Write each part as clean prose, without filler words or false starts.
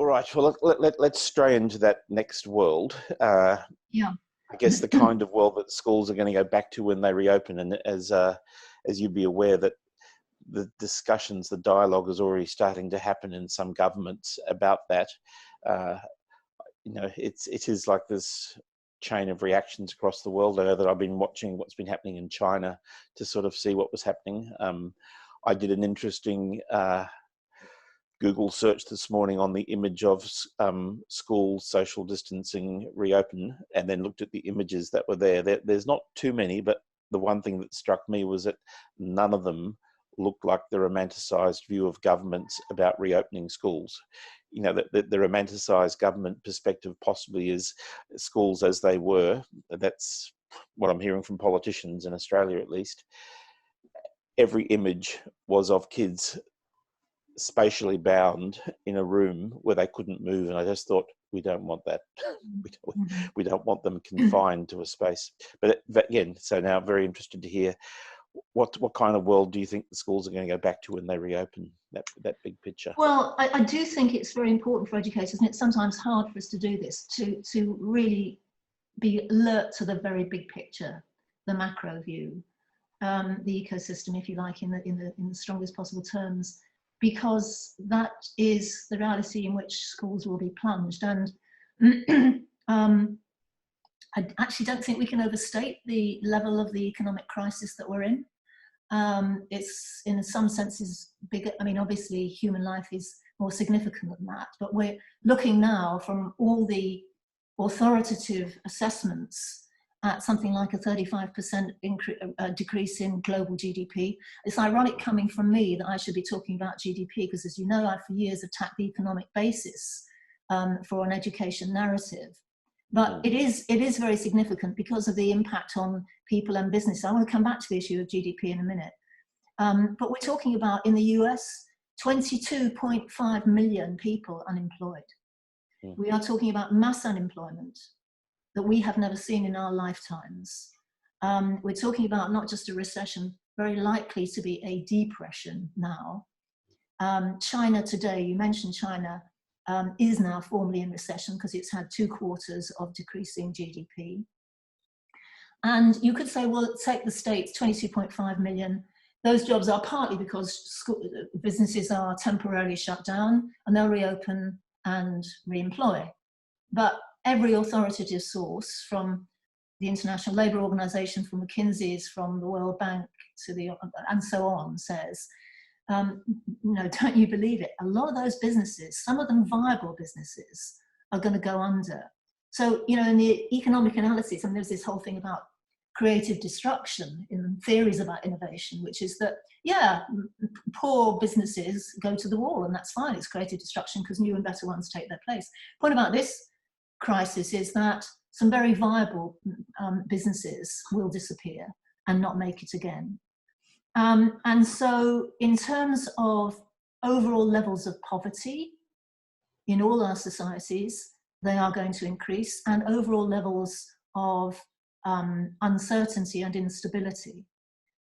All right. Well, let's stray into that next world. Yeah. I guess the kind of world that schools are going to go back to when they reopen, and as you'd be aware, that the discussions, the dialogue is already starting to happen in some governments about that. Uh, it is like this chain of reactions across the world. I know that I've been watching what's been happening in China to sort of see what was happening. I did an interesting Google search this morning on the image of school social distancing reopen, and then looked at the images that were there. There's not too many, but the one thing that struck me was that none of them looked like the romanticised view of governments about reopening schools. You know, the romanticised government perspective possibly is schools as they were. That's what I'm hearing from politicians in Australia, at least. Every image was of kids spatially bound in a room where they couldn't move, and I just thought, we don't want that. we don't want them confined to a space. But again, so now I'm very interested to hear what kind of world do you think the schools are going to go back to when they reopen, that big picture? Well, I do think it's very important for educators, and it's sometimes hard for us to do this, to really be alert to the very big picture, the macro view, the ecosystem, if you like, in the strongest possible terms, because that is the reality in which schools will be plunged. And I actually don't think we can overstate the level of the economic crisis that we're in. It's in some senses bigger. I mean, obviously human life is more significant than that, but we're looking now from all the authoritative assessments at something like a 35% decrease in global GDP. It's ironic coming from me that I should be talking about GDP, because as you know, I've for years attacked the economic basis for an education narrative. But it is very significant because of the impact on people and business. I want to come back to the issue of GDP in a minute. But we're talking about, in the US, 22.5 million people unemployed. We are talking about mass unemployment that we have never seen in our lifetimes. We're talking about not just a recession, very likely to be a depression now. China today, you mentioned China, is now formally in recession because it's had 2 quarters of decreasing GDP. And you could say, well, take the States, 22.5 million. Those jobs are partly because businesses are temporarily shut down and they'll reopen and re-employ. But every authoritative source, from the International Labour Organization, from McKinsey's, from the World Bank, and so on, says, no, don't you believe it? A lot of those businesses, some of them viable businesses, are going to go under. So, you know, in the economic analysis, and there's this whole thing about creative destruction in theories about innovation, which is that, yeah, poor businesses go to the wall, and that's fine. It's creative destruction because new and better ones take their place. The point about this crisis is that some very viable businesses will disappear and not make it again. And so in terms of overall levels of poverty in all our societies, they are going to increase, and overall levels of uncertainty and instability.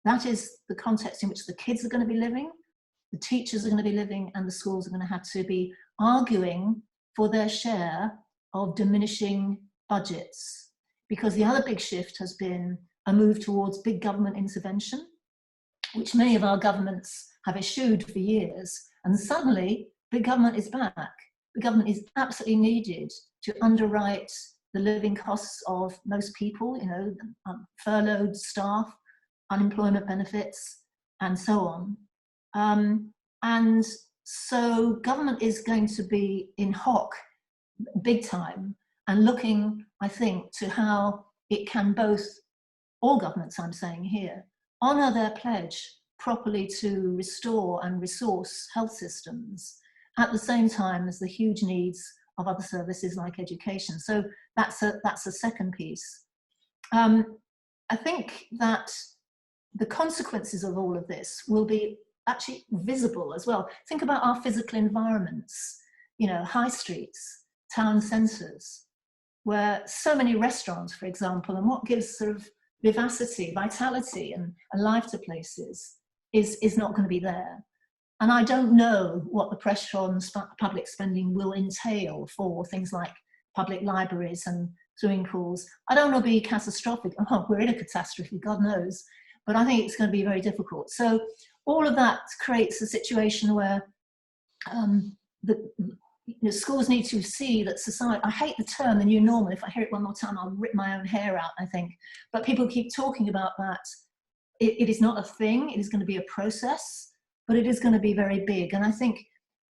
That is the context in which the kids are going to be living, the teachers are going to be living, and the schools are going to have to be arguing for their share of diminishing budgets. Because the other big shift has been a move towards big government intervention, which many of our governments have eschewed for years. And suddenly, big government is back. The government is absolutely needed to underwrite the living costs of most people, you know, furloughed staff, unemployment benefits, and so on. And so government is going to be in hock big time, and looking, I think, to how it can both, all governments I'm saying here, honour their pledge properly to restore and resource health systems at the same time as the huge needs of other services like education. So that's a second piece. I think that the consequences of all of this will be actually visible as well. Think about our physical environments, you know, high streets, town centres, where so many restaurants, for example, and what gives sort of vivacity, vitality, and life to places is not going to be there. And I don't know what the pressure on public spending will entail for things like public libraries and swimming pools. I don't want to be catastrophic. Oh, we're in a catastrophe, God knows. But I think it's going to be very difficult. So all of that creates a situation where schools need to see that society, I hate the term the new normal. If I hear it one more time, I'll rip my own hair out, I think. But people keep talking about that. It is not a thing. It is going to be a process, but it is going to be very big. And I think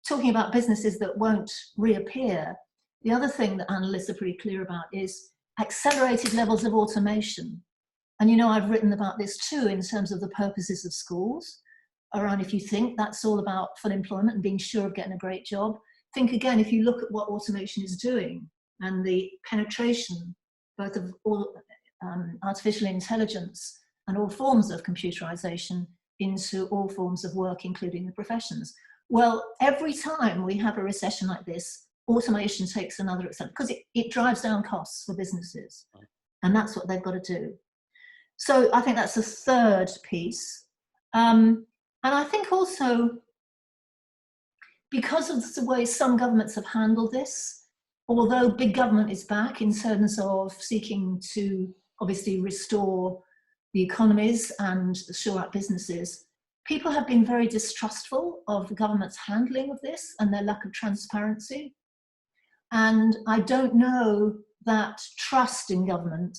talking about businesses that won't reappear, the other thing that analysts are pretty clear about is accelerated levels of automation. And you know, I've written about this too in terms of the purposes of schools, around if you think that's all about full employment and being sure of getting a great job, think again, if you look at what automation is doing and the penetration both of all artificial intelligence and all forms of computerization into all forms of work, including the professions. Well, every time we have a recession like this, automation takes another extent because it drives down costs for businesses. And that's what they've got to do. So I think that's the third piece. And I think also, because of the way some governments have handled this, although big government is back in terms of seeking to obviously restore the economies and shore up businesses, people have been very distrustful of the government's handling of this and their lack of transparency. And I don't know that trust in government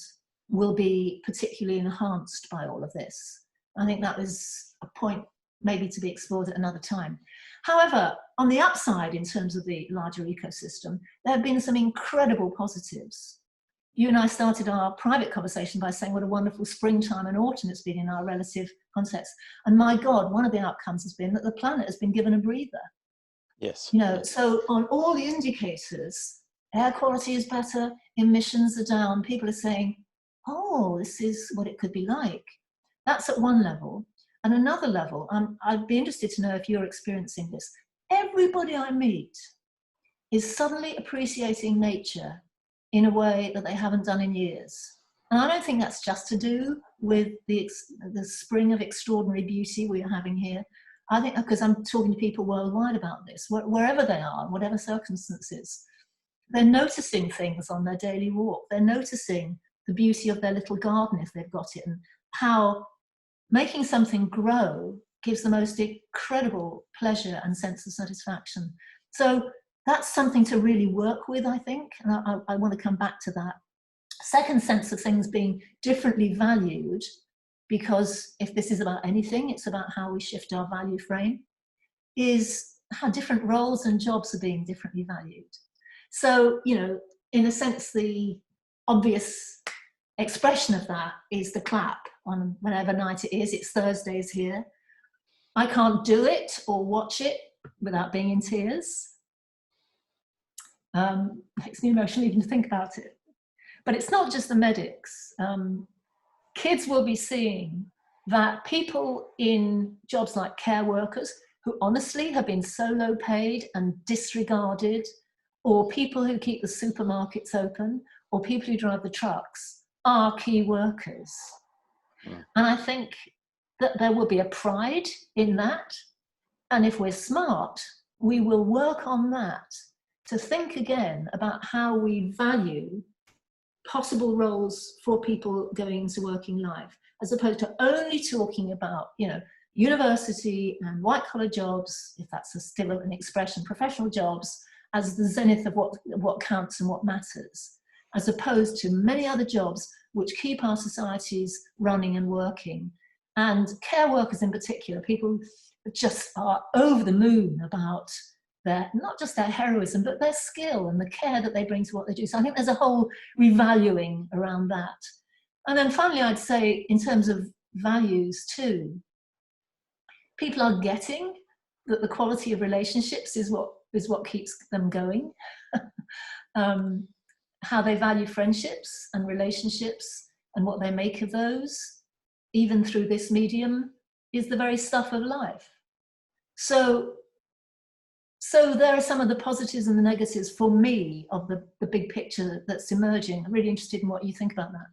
will be particularly enhanced by all of this. I think that was a point maybe to be explored at another time. However, on the upside, in terms of the larger ecosystem, there have been some incredible positives. You and I started our private conversation by saying what a wonderful springtime and autumn it's been in our relative context. And my God, one of the outcomes has been that the planet has been given a breather. Yes. You know, so on all the indicators, air quality is better, emissions are down, people are saying, oh, this is what it could be like. That's at one level. And another level, I'd be interested to know if you're experiencing this. Everybody I meet is suddenly appreciating nature in a way that they haven't done in years. And I don't think that's just to do with the spring of extraordinary beauty we are having here. I think because I'm talking to people worldwide about this, wherever they are, whatever circumstances, they're noticing things on their daily walk. They're noticing the beauty of their little garden if they've got it, and how making something grow gives the most incredible pleasure and sense of satisfaction. So that's something to really work with, I think, and I want to come back to that. Second sense of things being differently valued, because if this is about anything, it's about how we shift our value frame, is how different roles and jobs are being differently valued. So, you know, in a sense, the obvious expression of that is the clap on whatever night it is. It's Thursdays here. I can't do it or watch it without being in tears. Makes me emotional even to think about it. But it's not just the medics. Kids will be seeing that people in jobs like care workers, who honestly have been so low paid and disregarded, or people who keep the supermarkets open, or people who drive the trucks, are key workers. Yeah. And I think that there will be a pride in that. And if we're smart, we will work on that to think again about how we value possible roles for people going into working life, as opposed to only talking about, you know, university and white-collar jobs, if that's still an expression, professional jobs, as the zenith of what counts and what matters, as opposed to many other jobs which keep our societies running and working. And care workers in particular, people just are over the moon about their, not just their heroism, but their skill and the care that they bring to what they do. So I think there's a whole revaluing around that. And then finally, I'd say in terms of values too, people are getting that the quality of relationships is what keeps them going. How they value friendships and relationships and what they make of those, even through this medium, is the very stuff of life. So there are some of the positives and the negatives for me of the big picture that's emerging. I'm really interested in what you think about that.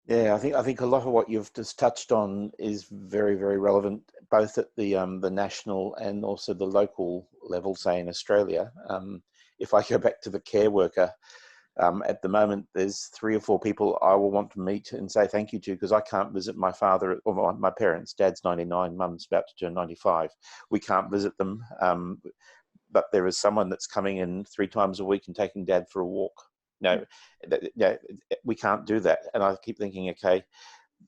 Yeah, I think a lot of what you've just touched on is very, very relevant, both at the national and also the local level, say in Australia. If I go back to the care worker, at the moment, there's 3 or 4 people I will want to meet and say thank you to, because I can't visit my father or my parents. Dad's 99, mum's about to turn 95. We can't visit them, but there is someone that's coming in 3 times a week and taking Dad for a walk. No, we can't do that. And I keep thinking, okay,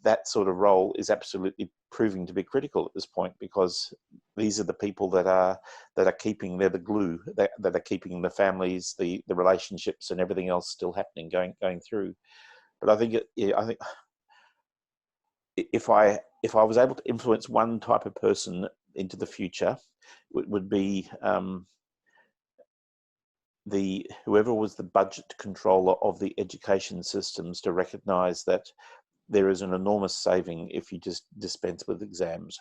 that sort of role is absolutely proving to be critical at this point, because these are the people that are keeping, they're the glue that are keeping the families, the relationships, and everything else still happening, going through. But I think I think if I was able to influence one type of person into the future, it would be whoever was the budget controller of the education systems, to recognise that there is an enormous saving if you just dispense with exams.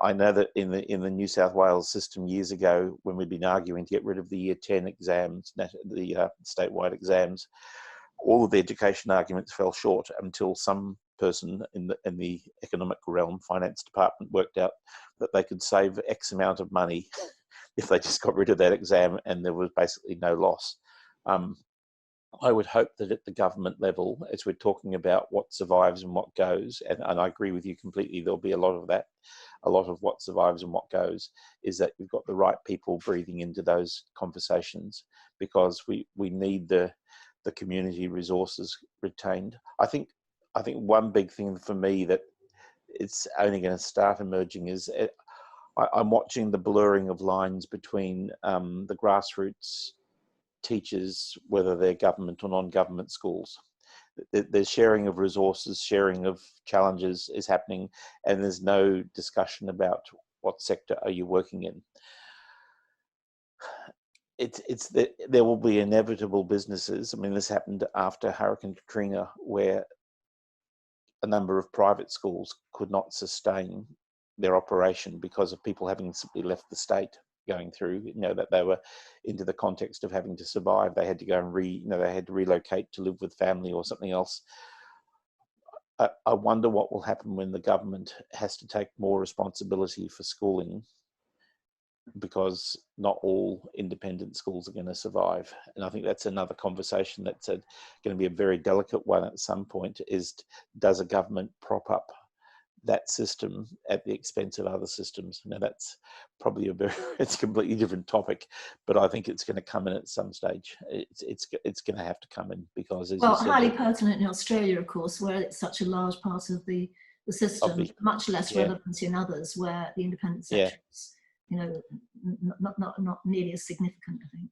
I know that in the New South Wales system years ago, when we'd been arguing to get rid of the Year 10 exams, the statewide exams, all of the education arguments fell short until some person in the economic realm, finance department, worked out that they could save X amount of money if they just got rid of that exam, and there was basically no loss. I would hope that at the government level, as we're talking about what survives and what goes, and I agree with you completely, there'll be a lot of that, a lot of what survives and what goes, is that you've got the right people breathing into those conversations, because we need the community resources retained. I think one big thing for me that it's only going to start emerging is I'm watching the blurring of lines between the grassroots teachers, whether they're government or non-government schools. There's sharing of resources, sharing of challenges is happening, and there's no discussion about what sector are you working in. There will be inevitable businesses. I mean, this happened after Hurricane Katrina, where a number of private schools could not sustain their operation because of people having simply left the state, going through, that they were into the context of having to survive. They had to go and they had to relocate to live with family or something else. I wonder what will happen when the government has to take more responsibility for schooling, because not all independent schools are going to survive. And I think that's another conversation that's going to be a very delicate one at some point, is does a government prop up that system at the expense of other systems? Now that's probably it's a completely different topic, but I think it's going to come in at some stage. It's going to have to come in, because, as you said, highly pertinent in Australia, of course, where it's such a large part of the system, much less relevance in others where the independent sector is, not nearly as significant, I think.